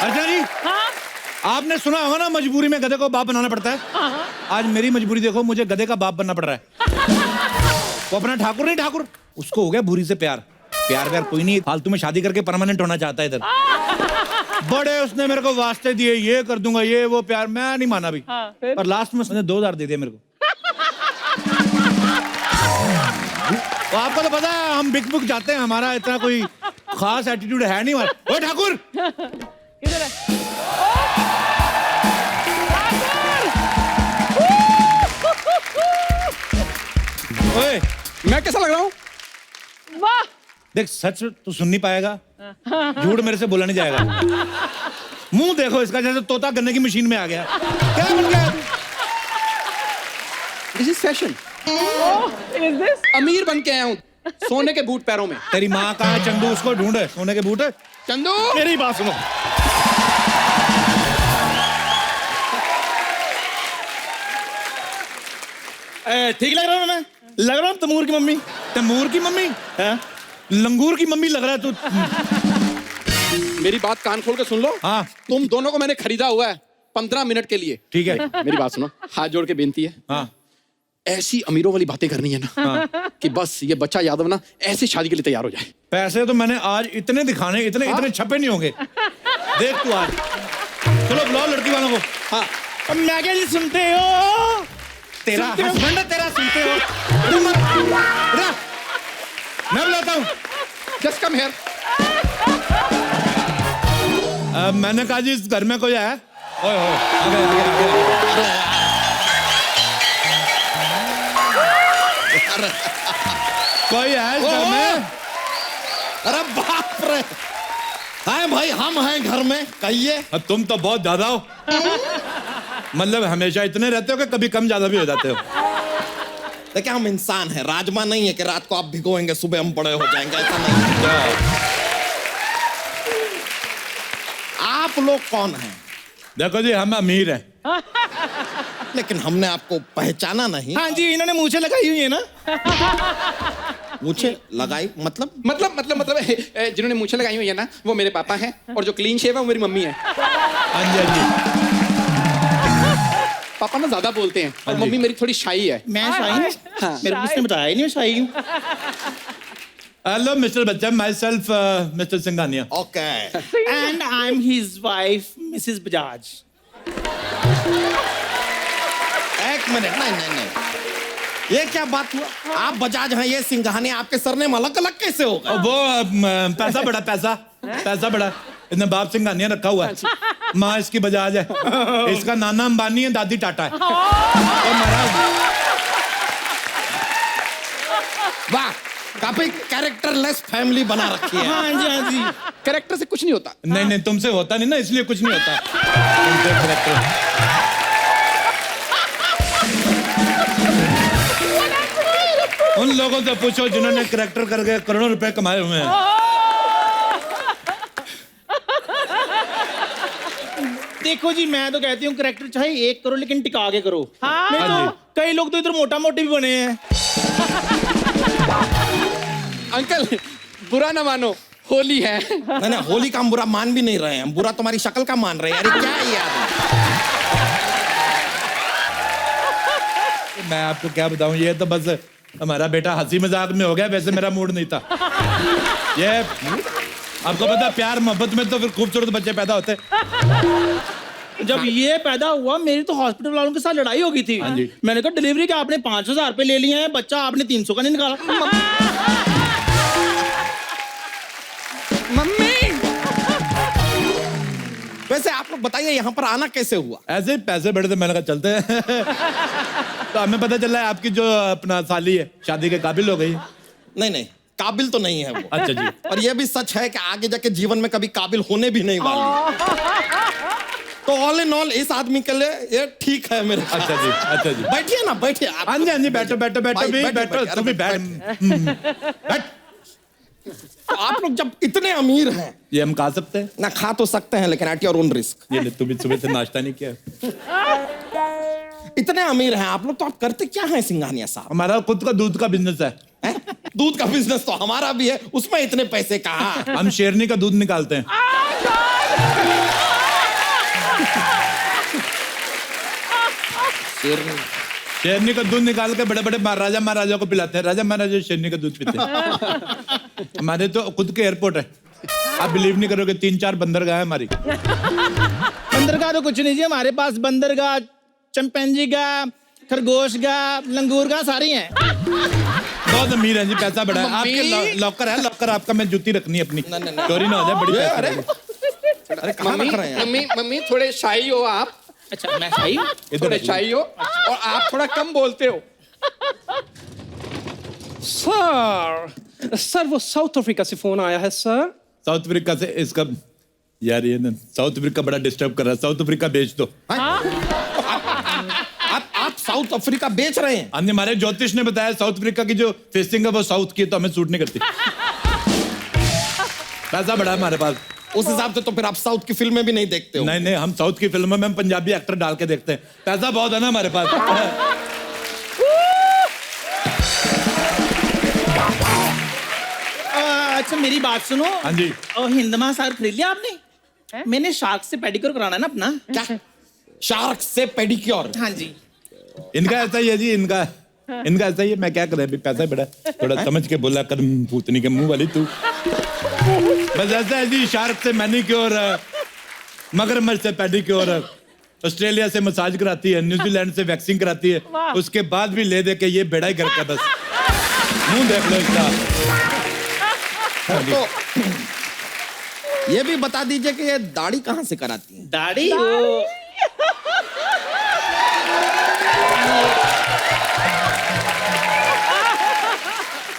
अर्चना जी, हाँ? आपने सुना होगा ना मजबूरी में गधे को बाप बनाना पड़ता है। हाँ। आज मेरी मजबूरी देखो, मुझे गधे का बाप बनना पड़ रहा है। वो अपना ठाकुर नहीं ठाकुर, उसको हो गया भूरी से प्यार। प्यार व्यार कोई नहीं, फालतू में शादी करके परमानेंट होना चाहता है इधर। बड़े उसने मेरे को वास्ते दिए, ये कर दूंगा, ये वो प्यार, मैं नहीं माना भी। हाँ, फिर? पर लास्ट में उसने 2000 दे दिया मेरे को। तो आपको तो पता है हम बिक बुक जाते हैं, हमारा इतना कोई खास एटीट्यूड है नहीं हमारा। ओए ठाकुर, किधर है? ओए मैं कैसा लग रहा हूँ? वाह! देख, सच तो सुन नहीं पाएगा, झूठ मेरे से बोला नहीं जाएगा। मुंह देखो इसका, जैसे तोता गन्ने की मशीन में आ गया। क्या बन गया? This is fashion. Is this? अमीर बन के आया हूँ, सोने के बूट पैरों में। तेरी माँ कहाँ है? चंदू, उसको ढूंढे, सोने के बूट है। चंदू, मेरी बात सुनो। ठीक लग रहा हूँ मैं? लग रहा हूँ तमूर की मम्मी। तैमूर की मम्मी? हाँ? लंगूर की मम्मी लग रहा है तू। मेरी बात कान खोल के सुन लो। हाँ तुम दोनों को मैंने खरीदा हुआ है 15 मिनट के लिए। ठीक है। मेरी बात सुनो, हाथ जोड़ के बेनती है, हाँ ऐसी अमीरों वाली बातें करनी है ना कि बस ये बच्चा यादव ना ऐसे शादी के लिए तैयार हो जाए। पैसे तो मैंने आज इतने दिखाने, इतने इतने छपे नहीं होंगे। देख तू आज। चलो बुलाओ लड़की वालों को। हाँ, अब मैं क्या जी सुनते हो? तेरा सुनते हो? हस्बैंड है, तेरा सुनते हो? तुम मत- इधर आ। मैं बुलाता हूँ। Just come here. मैंने कहा जी इस घर में कोई है? ओए ओए, आगे आगे आगे आगे। कोई है इस घर में? अरे बाप रे! हाँ भाई, हम हैं घर में, कहिए। अब तुम तो बहुत ज्यादा हो। मतलब हमेशा इतने रहते हो कि कभी कम ज्यादा भी हो जाते हो। देखिए, हम इंसान हैं, राजमा नहीं है कि रात को आप भिगोएंगे सुबह हम बड़े हो जाएंगे, ऐसा नहीं है। आप लोग कौन हैं? देखो जी, हम अमीर हैं। लेकिन हमने आपको पहचाना नहीं। हाँ जी, इन्होंने मूछें लगाई हुई है ना। मुझे लगाई मतलब? मतलब जिन्होंने मूछें लगाई हुई है ना, वो मेरे पापा हैं, और जो क्लीन शेव है वो मेरी मम्मी है। हाँ जी हाँ जी। पापा ना ज्यादा बोलते हैं और हाँ जी। मम्मी मेरी थोड़ी शाई है। मैं शाही हूँ? हाँ। मेरे को किसने बताया ही नहीं मैं शाही हूँ। Hello mister Bachchan, my self mister Singhania. Okay. And I am his wife Mrs Bajaj. एक मिनट, नहीं नहीं नहीं, ये क्या बात हुआ? आप बजाज हैं, ये सिंघाने, आपके सरनेम अलग अलग कैसे हो गए? वो पैसा बड़ा, पैसा बड़ा, इसने बाप सिंघानिया रखा हुआ है। माँ इसकी बजाज है, इसका नाना अंबानी है, दादी टाटा है। और महाराज वाह, काफी कैरेक्टरलेस फैमिली बना रखी है। हाँ जी, हाँ जी। कैरेक्टर से कुछ नहीं होता। नहीं तुमसे होता नहीं ना, इसलिए कुछ नहीं होता। तुमसे correct। उन लोगों से पूछो जिन्होंने करेक्टर करके करोड़ों रुपए कमाए हुए हैं। देखो जी, मैं तो कहती हूँ करेक्टर चाहे 1 करो लेकिन टिका के करो। हाँ। नहीं हाँ तो कई लोग तो इधर मोटा मोटे भी बने हैं। अंकल, बुरा ना मानो, होली है। नहीं नहीं, होली का हम बुरा मान भी नहीं रहे हैं, हम बुरा तुम्हारी शक्ल का मान रहे हैं। यार ये क्या है यार? मैं आपको क्या बताऊं, ये तो बस हमारा बेटा हंसी मजाक में हो गया, वैसे मेरा मूड नहीं था। ये आपको पता, प्यार मोहब्बत में तो फिर खूबसूरत बच्चे पैदा होते। जब ये पैदा हुआ, मेरी तो हॉस्पिटल वालों के साथ लड़ाई हो गई थी। हाँ जी। मैंने कहा डिलीवरी का आपने 5,000 रुपए ले लिए हैं, बच्चा आपने 300 का नहीं निकाला। मम्मी, वैसे आप लोग बताइए, यहाँ पर आना कैसे हुआ? ऐसे ही पैसे बढ़े थे, मैंने कहा चलते हैं। तो हमें पता चला है आपकी जो अपना साली है शादी के काबिल हो गई। नहीं नहीं, काबिल तो नहीं है वो। अच्छा जी। और ये भी सच है कि आगे जाके जीवन में कभी काबिल होने भी नहीं वाली। तो ऑल इन ऑल इस आदमी के लिए ये ठीक है मेरे ख्याल से। अच्छा जी। बैठिए ना, बैठिए आप। हाँ जी, बैठो बैठो बैठो भाई, भी बैठो, बैठो, बैठो, तुम भी अरे बैठ। तो आप लोग जब इतने अमीर हैं, ये हम खा सकते हैं? ना खा तो सकते हैं लेकिन एट योर ओन रिस्क। ये ले, तुम भी सुबह से नाश्ता नहीं किया। इतने अमीर हैं आप लोग, तो आप करते क्या हैं सिंघानिया साहब? हमारा खुद का दूध का बिजनेस है। हैं? दूध का बिजनेस तो हमारा भी है, उसमें इतने पैसे कहाँ? हम शेरनी का दूध निकालते हैं। शेरनी का दूध निकाल के बड़े बड़े राजा महाराजा को पिलाते हैं। राजा महाराजा शेरनी का दूध पीते हैं। हमारे तो खुद के एयरपोर्ट है, आप बिलीव नहीं करोगे, 3-4 बंदरगाह है हमारी। बंदरगाह तो कुछ नहीं जी, हमारे पास बंदरगाह, चिंपैंजी का, खरगोश का, लंगूर का, सारी हैं। बहुत अमीर है जी, पैसा बड़ा है। आपके लॉकर है, लॉकर आपका, मैं जूती रखनी है अपनी, चोरी ना हो जाए। बड़ी अरे पैसे अरे कहाँ रख रहे हैं? मम्मी थोड़े शाही हो आप। अच्छा मैं सही थोड़े शाही हो और आप थोड़ा कम बोलते हो। सर वो साउथ अफ्रीका से फोन आया है सर। साउथ अफ्रीका से इसका यार, ये ना साउथ अफ्रीका बड़ा डिस्टर्ब कर रहा है, साउथ अफ्रीका बेच दो। आप साउथ अफ्रीका बेच रहे हैं? हमने हमारे ज्योतिष ने बताया साउथ अफ्रीका की जो फेसिंग है वो साउथ की है, तो हमें सूट नहीं करती। पैसा बड़ा है हमारे पास। उस हिसाब से तो फिर आप साउथ की फिल्में भी नहीं देखते हो। नहीं नहीं, हम साउथ की फिल्मों में हम पंजाबी एक्टर डाल के देखते हैं, पैसा बहुत है ना हमारे पास। अच्छा मेरी बात सुनो। हाँ जी। और हिंद महासागर खरीद लिया आपने? मैंने शार्क से पेडिक्योर कराना है ना अपना। क्या? शार्क से पेडिक्योर? हाँ जी। इनका ऐसा ही है जी, इनका ऐसा ही है। मैं क्या करें, अभी पैसा बड़ा, थोड़ा समझ के बोला कर, भूतनी के मुंह वाली तू। बस ऐसा है जी, शार्क से मैनिक्योर, मगरमच्छ से पेडिक्योर, ऑस्ट्रेलिया से मसाज कराती है, न्यूजीलैंड से वैक्सिंग कराती है, उसके बाद भी ले दे के ये बेड़ा ही करके बस मुंह देख लो इसका। तो ये भी बता दीजिए कि ये दाढ़ी कहाँ से कराती है? दाढ़ी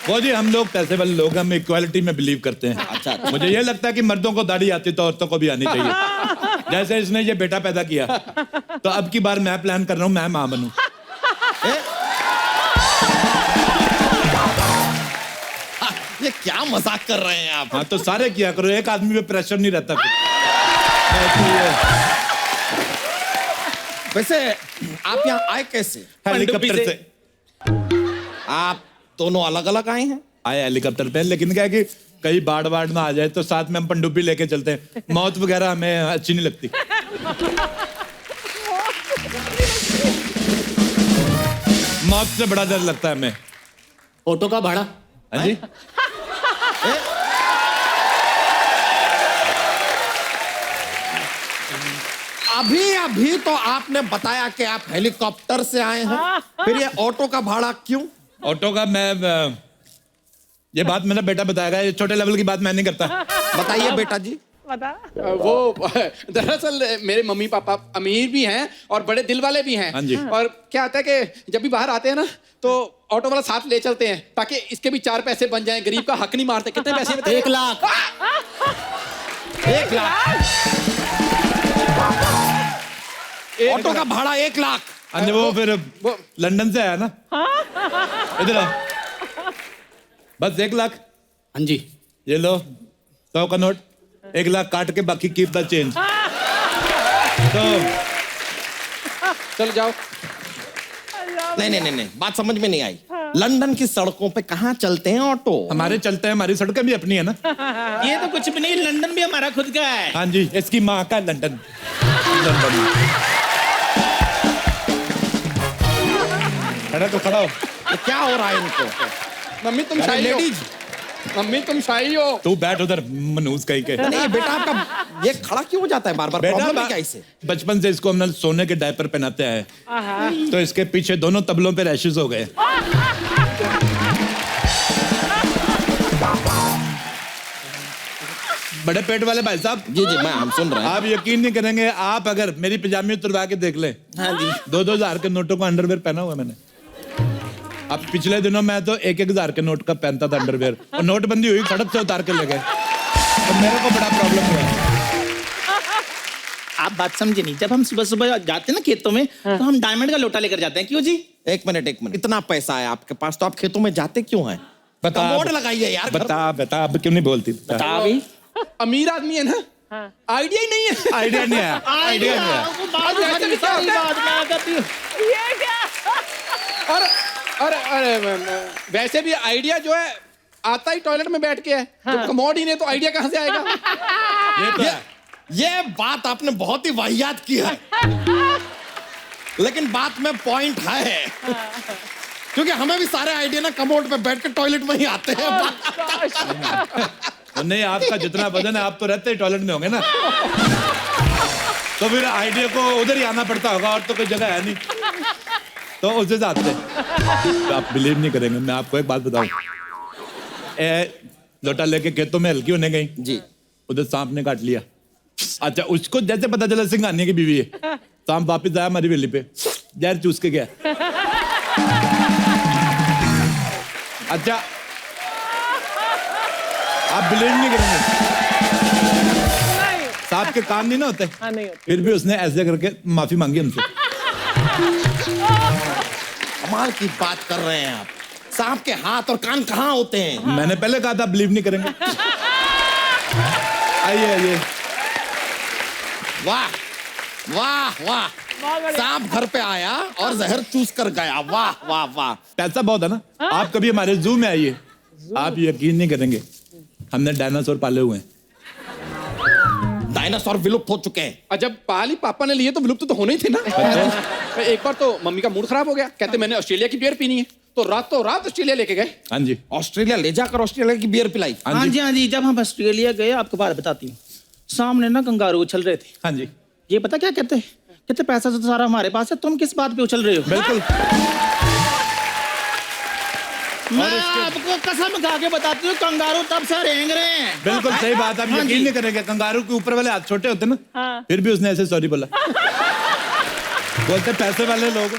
वो जी, हम लोग पैसे वाले लोग, हम इक्वालिटी में बिलीव करते हैं। अच्छा। मुझे ये लगता है कि मर्दों को दाढ़ी आती तो औरतों को भी आनी चाहिए। जैसे इसने ये बेटा पैदा किया, तो अब की बार मैं प्लान कर रहा हूँ मैं मां बनूं। ये क्या मजाक कर रहे हैं आप? हाँ तो सारे किया करो, एक आदमी पे प्रेशर नहीं रहता फिर। वैसे आप यहाँ आए कैसे? हेलीकॉप्टर से आप दोनों अलग अलग आए हैं? आए हेलीकॉप्टर पे, लेकिन क्या है कि कहीं बाढ़ ना आ जाए तो साथ में हम पनडुब्बी लेके चलते हैं। मौत वगैरह हमें अच्छी नहीं लगती। मौत से बड़ा डर लगता है हमें। ऑटो का भाड़ा? हाँ जी। अभी तो आपने बताया कि आप हेलीकॉप्टर से आए हैं, फिर ये ऑटो का भाड़ा क्यों? ऑटो का ये बात मेरा बेटा बताएगा, ये छोटे लेवल की बात मैं नहीं करता। बताइए बेटा जी। बता। वो दरअसल मेरे मम्मी पापा अमीर भी हैं और बड़े दिल वाले भी हैं। हाँ जी। और क्या होता है कि जब भी बाहर आते हैं ना तो ऑटो वाला साथ ले चलते हैं ताकि इसके भी 4 पैसे बन जाएं। गरीब का हक नहीं मारते। कितने पैसे बताइए? 1 लाख। 1 लाख ऑटो का भाड़ा 1 लाख। हाँ जी, वो फिर वो- लंदन से आया ना। इधर आओ। बस 1 लाख। हाँ जी। ये लो 100 का नोट, 1 लाख काट के बाकी कीप द चेंज। तो चल जाओ। नहीं, बात समझ में नहीं आई। लंदन की सड़कों पे कहाँ चलते हैं ऑटो? हमारे चलते हैं, हमारी सड़कें भी अपनी है ना। ये तो कुछ भी नहीं, लंदन भी हमारा खुद का है। हाँ जी, इसकी माँ का लंदन। खड़ा तो खड़ा हो। ये क्या हो रहा है इनको? मम्मी तुम शाही हो। लेडीज, मम्मी तुम शाही हो। तू बैठ उधर मनूस कहीं के। नहीं बेटा आपका ये खड़ा क्यों हो जाता है बार बार? प्रॉब्लम है क्या इसे? बचपन से इसको हमने सोने के डायपर पहनाते हैं, तो इसके पीछे दोनों तबलों पे रैशेस हो गए। बड़े पेट वाले भाई साहब। जी मैं हम सुन रहे हैं। आप यकीन नहीं करेंगे, आप अगर मेरी पजामी उतरवा के देख ले। हाँ जी। 2-2 हजार के नोटों का अंडरवेयर पहना हुआ मैंने। अब पिछले दिनों मैं तो 1-1 हजार के नोट का पहनता था अंडरवेयर, और नोटबंदी हुई, सड़क से उतार के ले गए, तो मेरे को बड़ा प्रॉब्लम हुआ। आप बात समझे नहीं। जब हम सुबह सुबह जाते हैं ना खेतों में, तो हम डायमंड का लोटा लेकर जाते हैं। क्यों जी? एक मिनट इतना पैसा है आपके पास तो आप खेतों में जाते क्यों हैं? बता बोर्ड लगाइए यार। बता अब क्यों नहीं बोलती? बता भी। अमीर आदमी है ना, आइडिया ही नहीं है। आइडिया नहीं आया, आइडिया नहीं आया। आज ऐसे भी क्या होता है? ये क्या? और वैसे भी आइडिया जो है आता ही टॉयलेट में बैठ के है। जब कमोड ही नहीं तो आइडिया कहाँ से आएगा? ये तो है। ये बात आपने बहुत ही वाहियात की है। लेकिन बात में पॉइंट है, क्योंकि हमें भी सारे आइडिया ना कमोड पे बैठ के टॉयलेट में ही आते हैं। नहीं, आपका जितना वजन है आप तो रहते ही टॉयलेट में होंगे ना, तो फिर आइडिया को उधर ही आना पड़ता होगा, और तो कोई जगह है नहीं, तो उसे से आते। तो आप बिलीव नहीं करेंगे, मैं आपको एक बात बताऊं। लोटा लेके खेतों में हल्की होने गई जी, उधर सांप ने काट लिया। अच्छा, उसको जैसे पता चला सिंघानिया की बीवी है, सांप वापिस आया हमारी वेली पे, जहर चूस के गया। अच्छा, आप बिलीव नहीं करेंगे, सांप के कान नहीं ना होते, हाँ, नहीं होते। फिर भी उसने ऐसे करके माफी मांगी हमसे। कमाल की बात कर रहे हैं आप। सांप के हाथ और कान कहाँ होते हैं? मैंने पहले कहा था बिलीव नहीं करेंगे। आइए आइए। वाह वाह वाह, सांप घर पे आया और जहर चूस कर गया। वाह वाह वाह। पैसा बहुत है ना। आप कभी हमारे जू में आइए, आप यकीन नहीं करेंगे, हमने डायनासोर पाले हुए हैं। डायनासोर विलुप्त हो चुके हैं। और जब पाली पापा ने लिए तो विलुप्त तो होने ही थे ना। एक बार तो मम्मी का मूड खराब हो गया, कहते मैंने ऑस्ट्रेलिया की बियर पीनी है, तो रातों रात ऑस्ट्रेलिया लेके गए। हाँ जी, ऑस्ट्रेलिया ले जाकर ऑस्ट्रेलिया की बियर पिलाई। हाँ जी हाँ जी, जब हम ऑस्ट्रेलिया गए, आपको बात बताती हूँ, सामने ना कंगारू उछल रहे थे। हाँ जी, ये पता क्या कहते हैं? कहते पैसा तो सारा हमारे पास है, तुम किस बात पे उछल रहे हो? बिल्कुल। मैं आपको कसम खा के बताती हूँ, कंगारू तब से रेंग रहे हैं। बिल्कुल सही बात, आप यकीन नहीं करेंगे, कंगारू के ऊपर वाले हाथ छोटे होते ना, फिर भी उसने ऐसे सॉरी बोला। बोलते पैसे वाले लोग।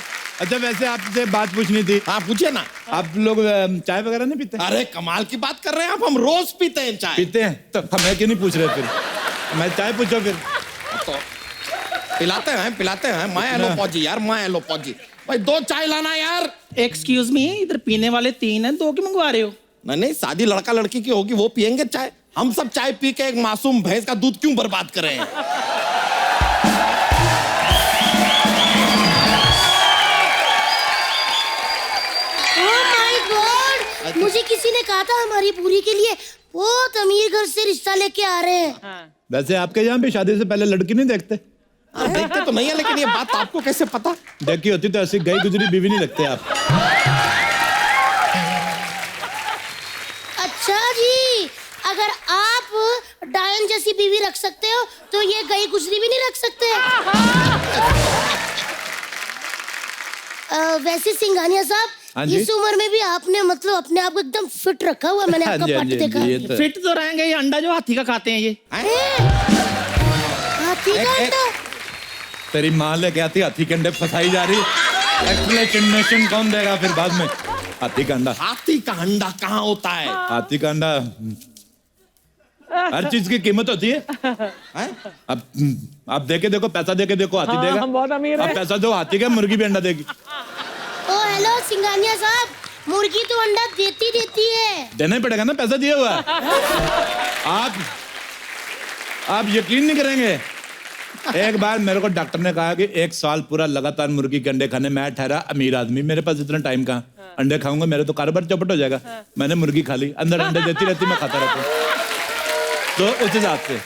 अच्छा, वैसे आपसे बात पूछनी थी। हाँ पूछिए ना। आप लोग चाय वगैरह नहीं पीते? अरे कमाल की बात कर रहे हैं आप, हम रोज पीते हैं चाय। पीते हैं तो हमें क्यों नहीं पूछ रहे? फिर मैं चाय पूछो फिर। तो पिलाते हैं। मैं एलो पौजी यार, मैं एलो पौजी। भाई 2 चाय लाना यार। एक्सक्यूज मी, इधर पीने वाले 3 हैं, 2 क्यों मंगवा रहे हो? नहीं, शादी लड़का लड़की की होगी, वो पियेंगे चाय। हम सब चाय पी के एक मासूम भैंस का दूध क्यों बर्बाद कर रहे हैं? मुझे किसी ने कहा था हमारी पूरी के लिए बहुत अमीर घर से रिश्ता लेके आ रहे हैं। वैसे आपके यहाँ भी शादी से पहले लड़की नहीं देखते? देखते तो नहीं है, लेकिन ये बात आपको कैसे पता? देखी होती तो ऐसी गई गुजरी बीवी नहीं लगते आप। अच्छा जी, अगर आप डायन जैसी बीवी रख सकते हो तो ये गई गुजरी भी नहीं रख सकते। वैसे सिंघानिया साहब, हाँ जी? इस उम्र में भी आपने मतलब अपने आप को एकदम फिट रखा हुआ, मैंने आपका पट देखा। ये तो फिट तो रहेंगे, ये अंडा जो हाथी का खाते हैं ये। हाथी का अंडा? तेरी माँ लेके आती, हाथी के अंडे फंसाई जा रही। एक्सप्लेनेशन कौन देगा फिर बाद में? हाथी का अंडा। हाथी का अंडा कहाँ होता है? हाथी का अंडा, हर चीज की कीमत होती है। अब आप देके देखो, पैसा देके देखो, हाथी देगा। हम बहुत अमीर अब हैं। पैसा पैसा दो, हाथी का मुर्गी भी अंडा देगी। ओ हेलो सिंघानिया साहब, मुर्गी तो अंडा देती है। देना ही पड़ेगा ना, पैसा दिया हुआ है। आप यकीन नहीं करेंगे, एक बार मेरे को डॉक्टर ने कहा कि 1 साल पूरा लगातार मुर्गी के अंडे खाने। मैं ठहरा अमीर आदमी, मेरे पास इतना टाइम कहाँ, अंडे खाऊंगा मेरे तो कारोबार चौपट हो जाएगा। मैंने मुर्गी खा ली, अंदर अंडे देती रहती, मैं खाता रहता हूँ। तो उस हिसाब से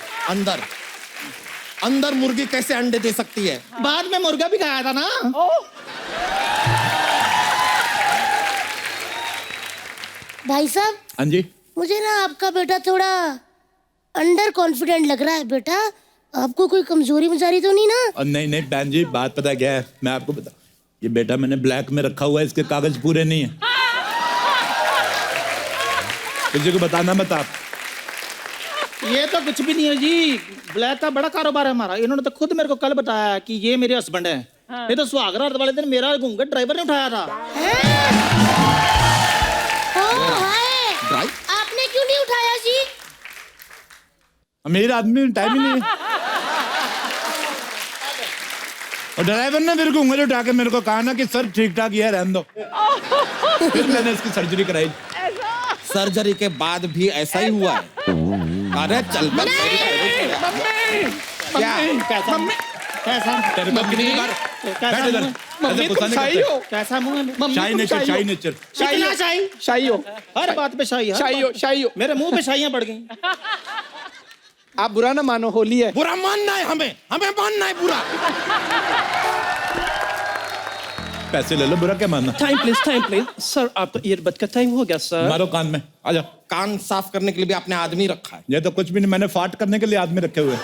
अंदर मुर्गी कैसे अंडे दे सकती है? बाद में मुर्गा भी खाया था ना। भाई साहब, हाँ जी, मुझे ना आपका बेटा थोड़ा अंडर कॉन्फिडेंट लग रहा है। बेटा, आपको कोई कमजोरी मजारी तो नहीं ना? और नहीं बहन जी, बात पता क्या है, मैं आपको बता, ये बेटा मैंने ब्लैक में रखा हुआ है, इसके कागज पूरे नहीं है। किसी को बताना मत आप। ये तो कुछ भी नहीं है जी, ब्लैक का बड़ा कारोबार है हमारा। इन्होंने तो खुद मेरे को कल बताया कि ये मेरे हस्बैंड है। ये तो सुहागरात वाले दिन मेरा घूंघट ड्राइवर ने उठाया था। आपने क्यों नहीं उठाया जी? अमीर आदमी, टाइम ही नहीं है। और ड्राइवर ने मेरे को उंगली उठा के मेरे को कहा ना कि सर ठीक ठाक ही है, रहने दो। फिर मैंने इसकी सर्जरी कराई। सर्जरी के बाद भी ऐसा ही हुआ है? अरे चल बस। क्या? कैसा तेरे को कितनी बार बैठ इधर, ऐसे गुस्सा नहीं करते। कैसा मुंह है? शाही नेचर, शाही नेचर। कितना शाही? शाही हो, हर बात पे शाही, शाही हो। मेरे मुंह पे शाहियां पड़ गई। आप बुरा ना मानो, होली है। बुरा मानना है हमें मानना है बुरा। पैसे ले लो, बुरा क्या मानना। टाइम प्लीज सर, आपका ईयरबड का टाइम हो गया सर। मारो कान में, आ जाओ। कान साफ करने के लिए भी आपने आदमी रखा है। ये तो कुछ भी नहीं, मैंने फाट करने के लिए आदमी रखे हुए हैं।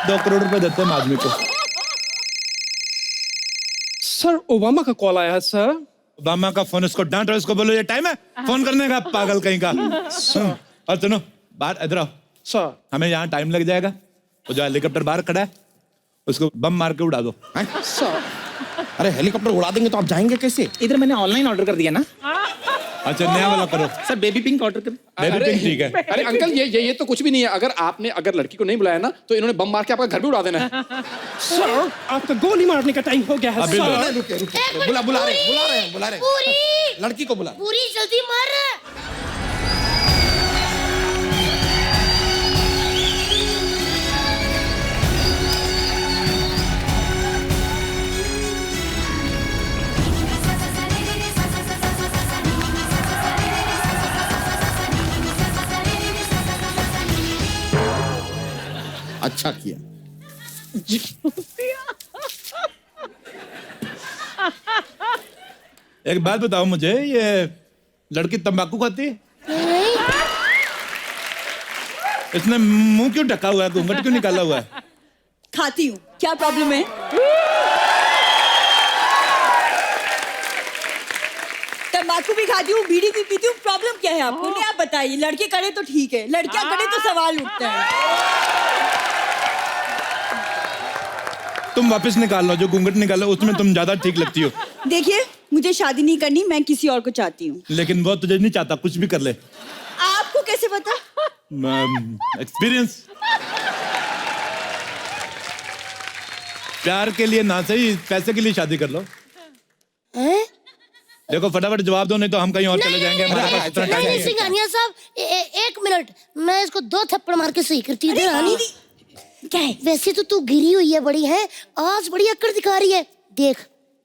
2 करोड़ रुपए देते हैं आदमी को। सर ओबामा का कॉल आया है सर। ओबामा का फोन, इसको डांटो, इसको बोलो ये टाइम है फोन करने का, पागल कहीं का। और सुनो, बाहर इधर आओ। सर हमें यहाँ टाइम लग जाएगा। वो जो हेलीकॉप्टर बाहर खड़ा है उसको बम मार के उड़ा दो। हैं? सर अरे हेलीकॉप्टर उड़ा देंगे तो आप जाएंगे कैसे? इधर मैंने ऑनलाइन ऑर्डर कर दिया ना अच्छा, नया वाला करो। सर, बेबी पिंक ऑर्डर कर। बेबी पिंक ठीक है। अरे अंकल, ये तो कुछ भी नहीं है। अगर लड़की को नहीं बुलाया ना तो इन्होंने बम मार के आपका घर भी उड़ा देना है। सर आपका गोली मारने का टाइम हो गया है अभी सर। लो। रुके रुके, एक मिनट, बुला रहे हैं। पूरी लड़की को बुला। पूरी जल्दी मार। अच्छा किया। एक बात बताओ मुझे, ये लड़की तंबाकू खाती है? नहीं, इसने मुंह क्यों ढका हुआ है, घूंघट क्यों निकाला हुआ है? खाती हूँ, क्या प्रॉब्लम है? तंबाकू भी खाती हूँ, बीड़ी भी पीती हूँ, प्रॉब्लम क्या है आपको? नहीं, आप बताइए। लड़के करे तो ठीक है, लड़कियां करे तो सवाल उठता है। तुम वापस निकाल लो, जो घूंघट निकालो उसमें तुम ज्यादा ठीक लगती हो। देखिए, मुझे शादी नहीं करनी, मैं किसी और को चाहती हूँ। लेकिन वो तुझे नहीं चाहता, कुछ भी कर ले। आपको कैसे पता? एक्सपीरियंस। प्यार के लिए ना सही, पैसे के लिए शादी कर लो। हैं? देखो फटाफट जवाब दो, नहीं तो हम कहीं और चले जाएंगे। हमारे पास इतना टाइम नहीं नहीं है। सिंघानिया साहब, एक मिनट, मैं इसको 2 थप्पड़ मार के सही करती हूँ। रानी, क्या है? वैसे तो तू गिरी हुई है बड़ी है, आज बड़ी अकड़ दिखा रही है। देख,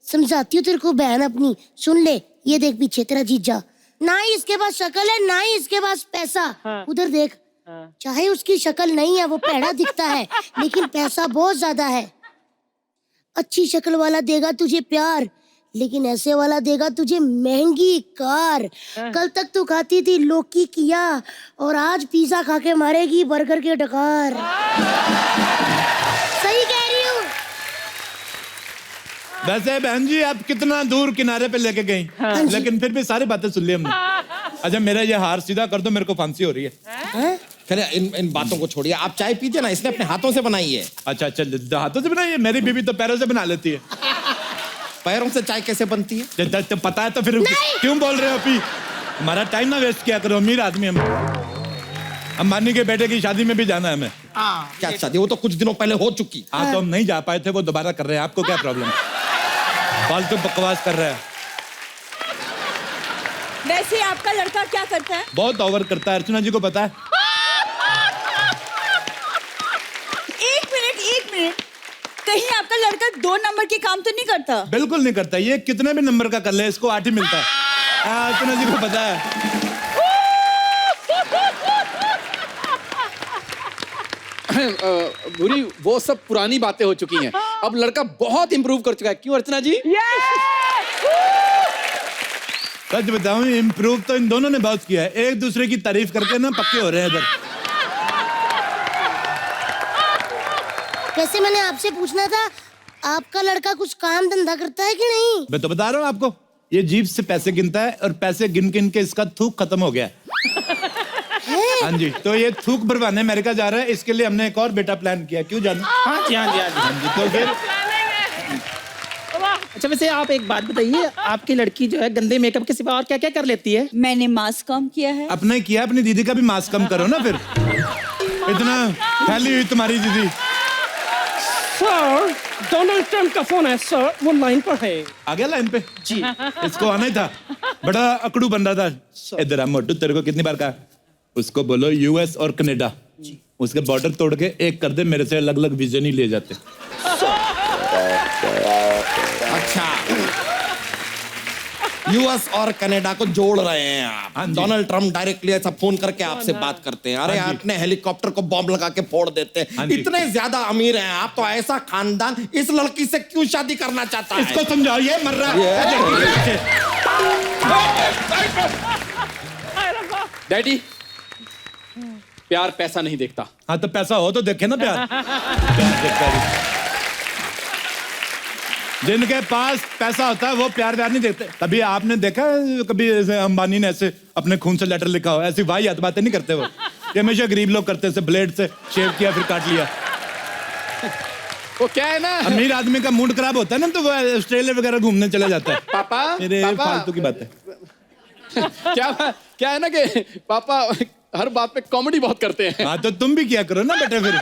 समझाती हूँ तेरे को बहन अपनी, सुन ले। ये देख पीछे तेरा जीजा, ना ही इसके पास शक्ल है ना ही इसके पास पैसा। उधर देख, चाहे उसकी शक्ल नहीं है, वो पैड़ा दिखता है, लेकिन पैसा बहुत ज्यादा है। अच्छी शक्ल वाला देगा तुझे प्यार, लेकिन ऐसे वाला देगा तुझे महंगी कार। कल तक तू खाती थी लौकी किया, और आज पिज्जा खा के मारेगी बर्गर के डकार। सही कह रही हूँ। वैसे बहन जी आप कितना दूर किनारे पे लेके गई, लेकिन फिर भी सारी बातें सुन ली हमने। अच्छा मेरा ये हार सीधा कर दो, मेरे को फांसी हो रही है। चलिए इन बातों को छोड़िए, आप चाय पीजिए ना, इसने अपने हाथों से बनाई है। अच्छा अच्छा, हाथों से बनाई है? मेरी बीवी तो पैरों से बना लेती है। पैरों से चाय कैसे बनती है? जब पता है तो फिर क्यों बोल रहे हो? अभी हमारा टाइम ना वेस्ट किया करो, अमीर आदमी हम। अंबानी के बेटे की शादी में भी जाना है हमें। क्या शादी? वो तो कुछ दिनों पहले हो चुकी। हाँ तो हम नहीं जा पाए थे, वो दोबारा कर रहे हैं। आपको क्या प्रॉब्लम? फालतू बकवास कर रहा है। वैसे आपका लड़का क्या करता है? बहुत ओवर करता है, अर्चना जी को पता है। एक मिनट, कहीं आपका लड़का 2 नंबर के काम तो नहीं करता? बिल्कुल नहीं करता, ये कितने भी नंबर का कर ले इसको 8 ही मिलता है। हाँ, अर्चना जी को पता है। बुरी, वो सब पुरानी बातें हो चुकी हैं। अब लड़का बहुत इंप्रूव कर चुका है। क्यों अर्चना जी? सच बताऊं, इम्प्रूव तो इन दोनों ने बहुत किया है। एक दूसरे की तारीफ करके ना पक्के हो रहे हैं इधर। वैसे मैंने आपसे पूछना था, आपका लड़का कुछ काम धंधा करता है कि नहीं? मैं तो बता रहा हूँ आपको, ये जीभ से पैसे गिनता है और पैसे गिन गिन के इसका थूक खत्म हो गया है। हाँ जी, तो ये थूक भरवाने अमेरिका जा रहा है, इसके लिए हमने एक और बेटा प्लान किया। क्यों जानू? हाँ जी, हाँ जी, हाँ जी। हाँ जी, तो फिर अच्छा वैसे आप एक बात बताइए, आपकी लड़की जो है गंदे मेकअप के सिवा और क्या क्या कर लेती है? मैंने मास्क कम किया है। अपने किया, अपनी दीदी का भी मास्क कम करो ना। फिर इतना फैली हुई तुम्हारी दीदी। सर डोनाल्ड ट्रम्प का फोन है सर, वो लाइन पर है। आ गया लाइन पे जी। इसको आना ही था, बड़ा अकड़ू बन रहा था। इधर आ मोटू, तेरे को कितनी बार कहा, उसको बोलो यूएस और कनाडा, उसके बॉर्डर तोड़ के एक कर दे। मेरे से अलग अलग वीजे नहीं लिए जाते। अच्छा यूएस और कनाडा को जोड़ रहे हैं आप। हाँ जी। डोनाल्ड ट्रम्प डायरेक्टली ऐसा फोन करके आपसे बात करते हैं, अरे हाँ जी। आपने हेलीकॉप्टर को बॉम्ब लगा के फोड़ देते हैं। हाँ जी। इतने ज्यादा अमीर हैं आप, तो ऐसा खानदान इस लड़की से क्यों शादी करना चाहता है? इसको समझाइए, मर रहा है। डैडी, प्यार पैसा नहीं देखता। हाँ तो पैसा हो तो देखे ना प्यार। प्यार देखता है। जिनके पास पैसा होता है वो प्यार व्यार नहीं देखते। कभी आपने देखा है, कभी ऐसे अंबानी ने ऐसे अपने खून से लेटर लिखा हो? ऐसी वाहियात बातें नहीं करते वो। ये हमेशा गरीब लोग करते हैं, ब्लेड से शेव किया फिर काट लिया। वो क्या है ना, अमीर आदमी का मूड खराब होता है ना, तो वो ऑस्ट्रेलिया वगैरह घूमने चला जाता है। पापा, मेरे पापा। फालतू की बात है। क्या है ना कि पापा हर बात पे कॉमेडी बहुत करते हैं। हाँ तो तुम भी किया करो ना बेटे फिर।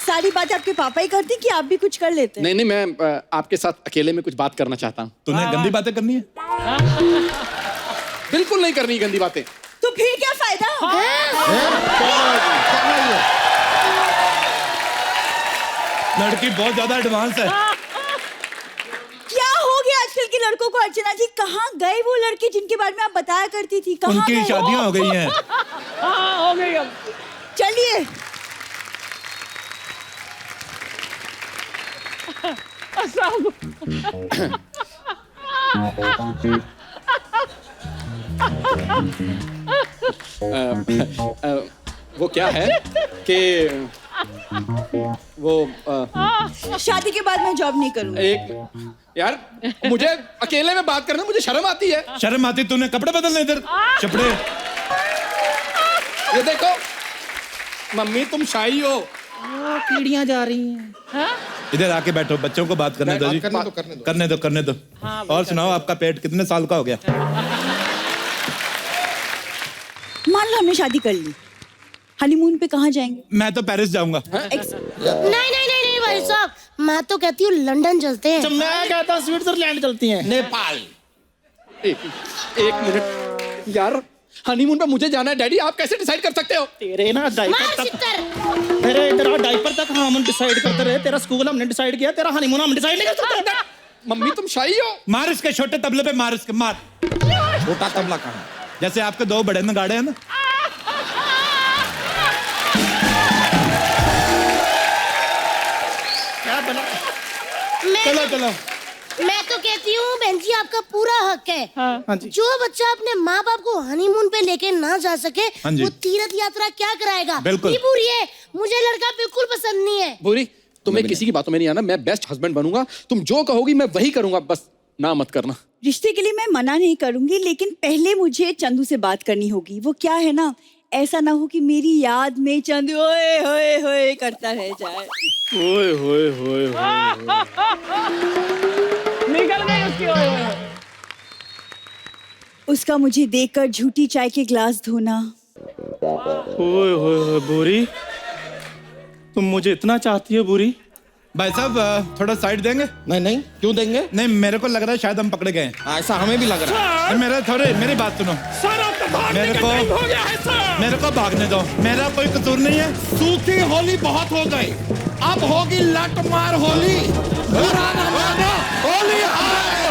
सारी बात आपके पापा ही करते कि आप भी कुछ कर लेते हैं? नहीं, मैं आपके साथ अकेले में कुछ बात करना चाहता हूँ। तूने गंदी बातें करनी है? बिल्कुल नहीं करनी गंदी बातें। तो फिर क्या फायदा? लड़की बहुत ज्यादा एडवांस है। क्या हो गया आजकल के लड़कों को? अर्चना जी, कहाँ गए वो लड़के जिनके बारे में आप बताया करती थी? कहाँ उनकी गए? शादियां हो गई हैं। हाँ हो गई अब। चलिए। वो क्या है कि वो शादी के बाद मैं जॉब नहीं करूंगी। एक यार, मुझे अकेले में बात करने मुझे शर्म आती है। शर्म आती? तूने कपड़े बदलने इधर चपड़े। ये देखो मम्मी, तुम शाही हो। कीड़ियां जा रही हैं। इधर आके बैठो, बच्चों को बात करने दो जी। करने दो। करने दो। और सुनाओ, आपका पेट कितने साल का हो गया? मान लो हमने शादी कर ली, हनीमून पे कहाँ जाएंगे? मैं तो पेरिस जाऊंगा। नहीं भाई साहब, मैं तो कहती हूँ लंदन चलते हैं। मैं कहता हूँ स्विट्जरलैंड चलती हैं। नेपाल। एक मिनट यार, हनीमून पे मुझे जाना है डैडी, आप कैसे डिसाइड कर सकते हो? तेरे ना मार डायपर तक, सितर। तेरे इधर डायपर तक हम डिसाइड करते रहे। तेरा स्कूल हमने डिसाइड किया, तेरा हनीमून हम डिसाइड नहीं कर सकते। मम्मी तुम शाही हो। मार इसके छोटे तबले पे, मार इसके, मार। छोटा तबला कहाँ? जैसे आपके दो बड़े नगाड़े हैं ना। क्या बना? चलो चलो। मैं तो कहती हूँ बहन जी, आपका पूरा हक है। हाँ जी। जो बच्चा अपने माँ बाप को हनीमून पे लेके ना जा सके, हाँ जी। वो तीर्थ यात्रा क्या कराएगा? बिल्कुल। ये बुरी है, मुझे लड़का बिल्कुल पसंद नहीं है। बुरी, तुम्हें किसी की बातों में नहीं आना। मैं बेस्ट हस्बैंड बनूंगा, तुम जो कहोगी मैं वही करूंगा, बस ना मत करना। रिश्ते के लिए मैं मना नहीं करूंगी, लेकिन पहले मुझे चंदू से बात करनी होगी। वो क्या है ना, ऐसा ना हो कि मेरी याद में चंदू ओए होए होए करता रह जाए। ओए होए होए निकल गई उसकी ओए ओए। उसका मुझे देखकर झूठी चाय के ग्लास धोना। ओए होए बुरी, तुम मुझे इतना चाहती हो बुरी? भाई साहब थोड़ा साइड देंगे? नहीं, क्यों देंगे? नहीं, मेरे को लग रहा है शायद हम पकड़े गए हैं। ऐसा हमें भी लग रहा है। मेरी बात सुनो। सर आपका भागने मेरे का को- टाइम हो गया है सर। मेरे को भागने दो, मेरा कोई कसूर नहीं है। सूखी होली बहुत हो गई, अब होगी लटमार होली। बुरा न मानो, होली आए।